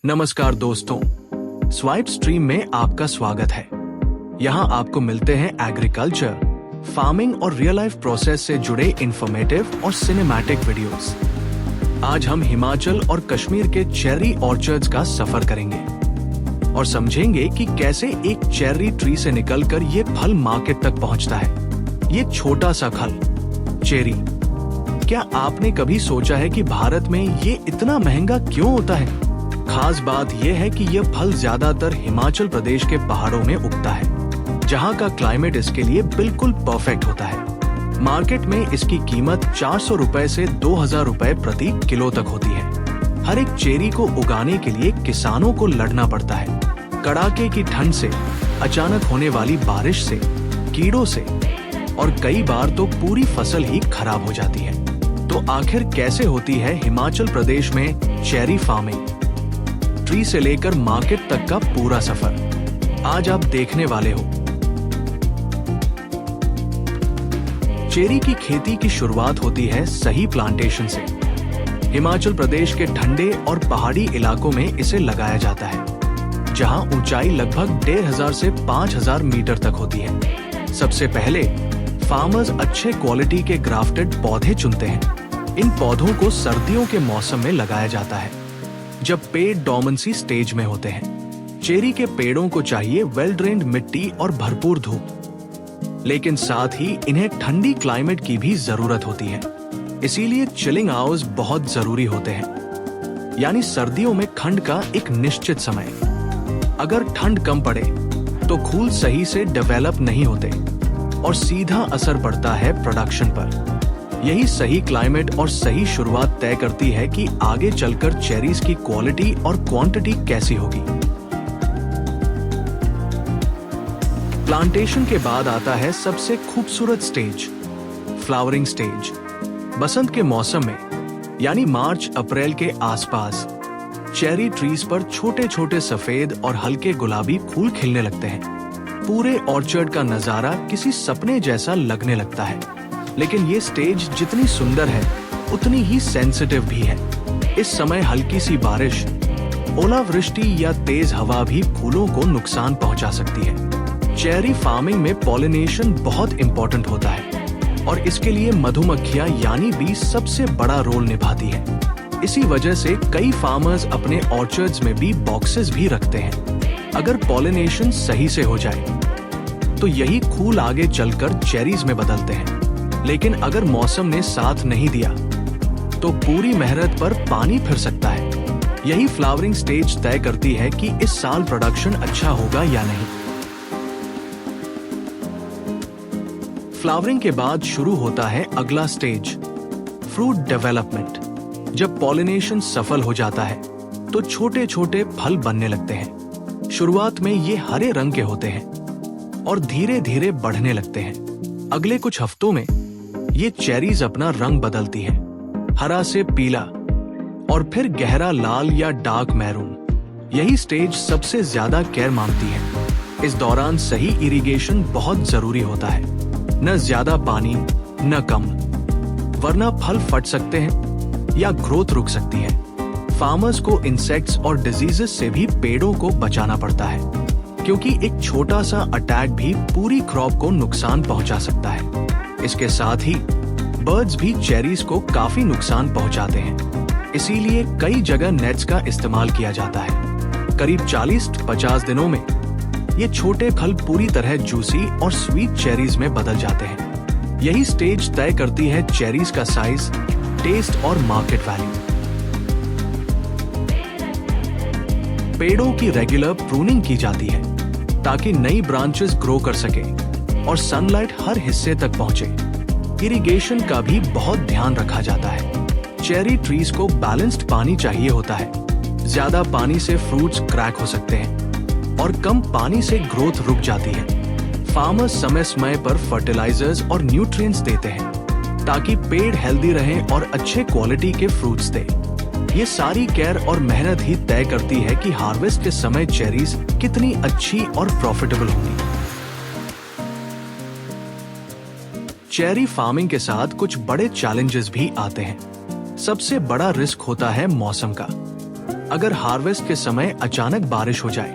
नमस्कार दोस्तों, swipe stream में आपका स्वागत है। यहाँ आपको मिलते हैं एग्रीकल्चर, फार्मिंग और रियल लाइफ प्रोसेस से जुड़े इंफॉर्मेटिव और सिनेमैटिक वीडियोस। आज हम हिमाचल और कश्मीर के चेरी ऑर्चर्ड्स का सफर करेंगे और समझेंगे कि कैसे एक चेरी ट्री से निकलकर ये फल मार्केट तक पहुँचता है। ये छोटा सा फल चेरी, क्या आपने कभी सोचा है कि भारत में ये इतना महंगा क्यों होता है? खास बात यह है कि यह फल ज्यादातर हिमाचल प्रदेश के पहाड़ों में उगता है, जहां का क्लाइमेट इसके लिए बिल्कुल परफेक्ट होता है। मार्केट में इसकी कीमत 400 रुपए से 2000 रुपए प्रति किलो तक होती है। हर एक चेरी को उगाने के लिए किसानों को लड़ना पड़ता है, कड़ाके की ठंड से, अचानक होने वाली बारिश से, कीड़ों से, और कई बार तो पूरी फसल ही खराब हो जाती है। तो आखिर कैसे होती है हिमाचल प्रदेश में चेरी फार्मिंग? ट्री से लेकर मार्केट तक का पूरा सफर आज आप देखने वाले हो। चेरी की खेती की शुरुआत होती है सही प्लांटेशन से। हिमाचल प्रदेश के ठंडे और पहाड़ी इलाकों में इसे लगाया जाता है, जहां ऊंचाई लगभग 1500 से 5000 मीटर तक होती है। सबसे पहले फार्मर्स अच्छे क्वालिटी के ग्राफ्टेड पौधे चुनते हैं। इन पौधों को सर्दियों के मौसम में लगाया जाता है, जब पेड़ डोमेंसी स्टेज में होते हैं। चेरी के पेड़ों को चाहिए वेल ड्रेन्ड मिट्टी और भरपूर धूप, लेकिन साथ ही इन्हें ठंडी क्लाइमेट की भी जरूरत होती है। इसीलिए चिलिंग आवर्स बहुत जरूरी होते हैं, यानी सर्दियों में ठंड का एक निश्चित समय। अगर ठंड कम पड़े तो फूल सही से डेवलप नहीं होते और सीधा असर पड़ता है प्रोडक्शन पर। यही सही क्लाइमेट और सही शुरुआत तय करती है कि आगे चलकर चेरीज की क्वालिटी और क्वांटिटी कैसी होगी। प्लांटेशन के बाद आता है सबसे खूबसूरत स्टेज, फ्लावरिंग स्टेज। बसंत के मौसम में, यानी मार्च अप्रैल के आसपास, चेरी ट्रीज पर छोटे छोटे सफेद और हल्के गुलाबी फूल खिलने लगते हैं। पूरे ऑर्चर्ड का नजारा किसी सपने जैसा लगने लगता है। लेकिन ये स्टेज जितनी सुंदर है, उतनी ही सेंसिटिव भी है। इस समय हल्की सी बारिश, ओलावृष्टि या तेज हवा भी फूलों को नुकसान पहुंचा सकती है। चेरी फार्मिंग में पॉलिनेशन बहुत इंपॉर्टेंट होता है और इसके लिए मधुमक्खियां यानी बी सबसे बड़ा रोल निभाती है। इसी वजह से कई फार्मर्स अपने ऑर्चर्ड्स में भी बॉक्सेस भी रखते हैं। अगर पॉलिनेशन सही से हो जाए तो यही फूल आगे चलकर चेरीज में बदलते हैं। लेकिन अगर मौसम ने साथ नहीं दिया तो पूरी मेहनत पर पानी फिर सकता है। यही फ्लावरिंग स्टेज तय करती है कि इस साल प्रोडक्शन अच्छा होगा या नहीं। फ्लावरिंग के बाद शुरू होता है अगला स्टेज, फ्रूट डेवलपमेंट। जब पॉलिनेशन सफल हो जाता है तो छोटे छोटे फल बनने लगते हैं। शुरुआत में ये हरे रंग के होते हैं और धीरे धीरे बढ़ने लगते हैं। अगले कुछ हफ्तों में ये चेरीज अपना रंग बदलती है, हरा से पीला और फिर गहरा लाल या डार्क मैरून। यही स्टेज सबसे ज्यादा केयर मांगती है। इस दौरान सही इरिगेशन बहुत जरूरी होता है, न ज्यादा पानी न कम, वरना फल फट सकते हैं या ग्रोथ रुक सकती है। फार्मर्स को इंसेक्ट्स और डिजीजेस से भी पेड़ों को बचाना पड़ता है, क्योंकि एक छोटा सा अटैक भी पूरी क्रॉप को नुकसान पहुंचा सकता है। इसके साथ ही बर्ड्स भी चेरीज को काफी नुकसान पहुंचाते हैं। इसीलिए कई जगह नेट्स का इस्तेमाल किया जाता है। करीब 40-50 दिनों में ये छोटे फल पूरी तरह जूसी और स्वीट चेरीज में बदल जाते हैं। यही स्टेज तय करती है चेरीज का साइज, टेस्ट और मार्केट वैल्यू। पेड़ों की रेगुलर प्रूनिंग की जाती है ताकि नई ब्रांचेस ग्रो कर सके और सनलाइट हर हिस्से तक पहुंचे। इरिगेशन का भी बहुत ध्यान रखा जाता है। चेरी ट्रीज को बैलेंस्ड पानी चाहिए होता है। ज्यादा पानी से फ्रूट्स क्रैक हो सकते हैं और कम पानी से ग्रोथ रुक जाती है। फार्मर्स समय समय पर फर्टिलाइजर्स और न्यूट्रिएंट्स देते हैं ताकि पेड़ हेल्दी रहें और अच्छे क्वालिटी के फ्रूट्स दे। ये सारी केयर और मेहनत ही तय करती है कि हार्वेस्ट के समय चेरीज कितनी अच्छी और प्रॉफिटेबल होंगी। चेरी फार्मिंग के साथ कुछ बड़े चैलेंजेस भी आते हैं। सबसे बड़ा रिस्क होता है मौसम का। अगर हार्वेस्ट के समय अचानक बारिश हो जाए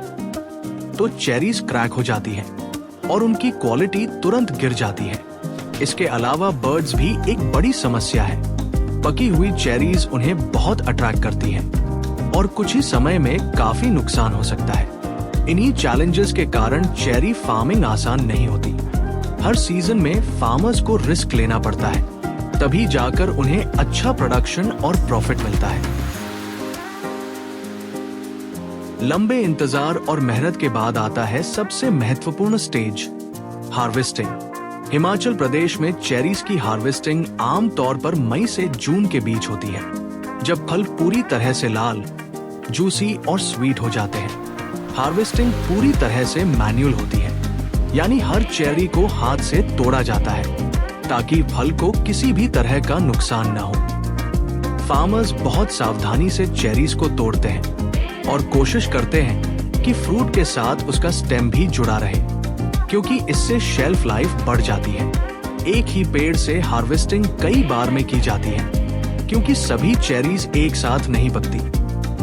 तो चेरीज क्रैक हो जाती हैं और उनकी क्वालिटी तुरंत गिर जाती है। इसके अलावा बर्ड्स भी एक बड़ी समस्या है। पकी हुई चेरीज उन्हें बहुत अट्रैक्ट करती हैं और कुछ ही समय में काफी नुकसान हो सकता है। इन्हीं चैलेंजेस के कारण चेरी फार्मिंग आसान नहीं होती। हर सीजन में फार्मर्स को रिस्क लेना पड़ता है, तभी जाकर उन्हें अच्छा प्रोडक्शन और प्रॉफिट मिलता है। लंबे इंतजार और मेहनत के बाद आता है सबसे महत्वपूर्ण स्टेज, हार्वेस्टिंग। हिमाचल प्रदेश में चेरीज की हार्वेस्टिंग आम तौर पर मई से जून के बीच होती है, जब फल पूरी तरह से लाल, जूसी और स्वीट हो जाते हैं। हार्वेस्टिंग पूरी तरह से मैन्युअल होती है, यानी हर चेरी को हाथ से तोड़ा जाता है ताकि फल को किसी भी तरह का नुकसान न हो। फार्मर्स बहुत सावधानी से चेरीज को तोड़ते हैं और कोशिश करते हैं कि फ्रूट के साथ उसका स्टेम भी जुड़ा रहे, क्योंकि इससे शेल्फ लाइफ बढ़ जाती है। एक ही पेड़ से हार्वेस्टिंग कई बार में की जाती है, क्योंकि सभी चेरीज एक साथ नहीं पकती।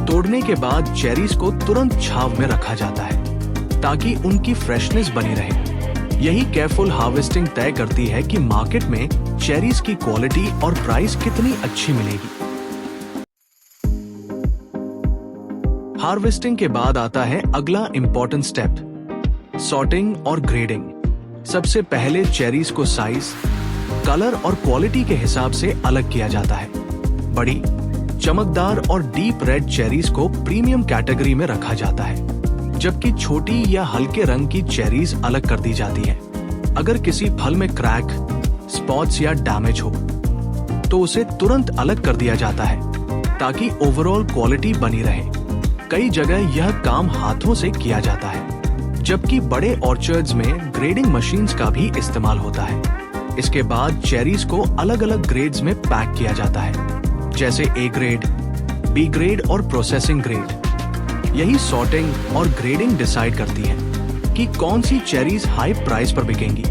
तोड़ने के बाद चेरीज को तुरंत छाव में रखा जाता है ताकि उनकी फ्रेशनेस बनी रहे। यही केयरफुल हार्वेस्टिंग तय करती है कि मार्केट में चेरीज की क्वालिटी और प्राइस कितनी अच्छी मिलेगी। हार्वेस्टिंग के बाद आता है अगला इम्पोर्टेंट स्टेप, सॉर्टिंग और ग्रेडिंग। सबसे पहले चेरीज को साइज, कलर और क्वालिटी के हिसाब से अलग किया जाता है। बड़ी, चमकदार और डीप रेड चेरीज को प्रीमियम कैटेगरी में रखा जाता है, जबकि छोटी या हल्के रंग की चेरीज अलग कर दी जाती है। अगर किसी फल में क्रैक, स्पॉट्स या डैमेज हो तो उसे तुरंत अलग कर दिया जाता है ताकि ओवरऑल क्वालिटी बनी रहे। कई जगह यह काम हाथों से किया जाता है, जबकि बड़े ऑर्चर्ड्स में ग्रेडिंग मशीन्स का भी इस्तेमाल होता है। इसके बाद चेरीज को अलग अलग ग्रेड्स में पैक किया जाता है, जैसे ए ग्रेड, बी ग्रेड और प्रोसेसिंग ग्रेड। यही सॉर्टिंग और ग्रेडिंग डिसाइड करती है कि कौन सी चेरीज हाई प्राइस पर बिकेंगी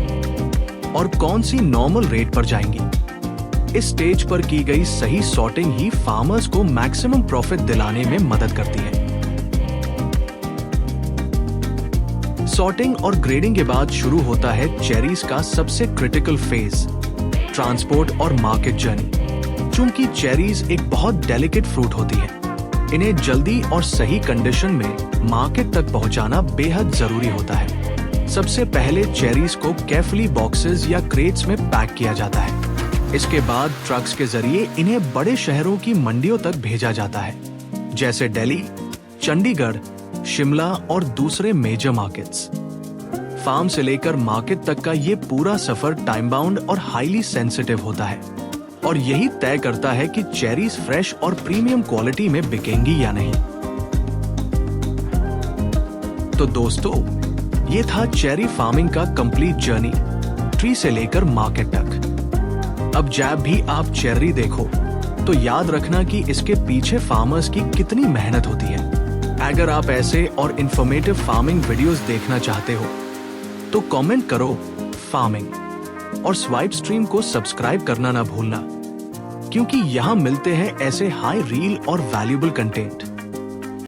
और कौन सी नॉर्मल रेट पर जाएंगी। इस स्टेज पर की गई सही सॉर्टिंग ही फार्मर्स को मैक्सिमम प्रॉफिट दिलाने में मदद करती है। सॉर्टिंग और ग्रेडिंग के बाद शुरू होता है चेरीज का सबसे क्रिटिकल फेज, ट्रांसपोर्ट और मार्केट जर्नी। चूंकि चेरीज एक बहुत डेलिकेट फ्रूट होती है, इन्हें जल्दी और सही कंडीशन में मार्केट तक पहुंचाना बेहद जरूरी होता है। सबसे पहले चेरीज को केयरफुली बॉक्सेस या क्रेट्स में पैक किया जाता है। इसके बाद ट्रक्स के जरिए इन्हें बड़े शहरों की मंडियों तक भेजा जाता है, जैसे दिल्ली, चंडीगढ़, शिमला और दूसरे मेजर मार्केट्स। फार्म से लेकर मार्केट तक का ये पूरा सफर टाइम बाउंड और हाईली सेंसिटिव होता है, और यही तय करता है कि चेरीज फ्रेश और प्रीमियम क्वालिटी में बिकेंगी या नहीं। तो दोस्तों, ये था चेरी फार्मिंग का कंप्लीट जर्नी, ट्री से लेकर मार्केट तक। अब जब भी आप चेरी देखो तो याद रखना कि इसके पीछे फार्मर्स की कितनी मेहनत होती है। अगर आप ऐसे और इंफॉर्मेटिव फार्मिंग वीडियोस देखना चाहते हो तो कमेंट करो फार्मिंग और स्वाइप स्ट्रीम को सब्सक्राइब करना ना भूलना, क्योंकि यहाँ मिलते हैं ऐसे हाई रील और वैल्यूएबल कंटेंट।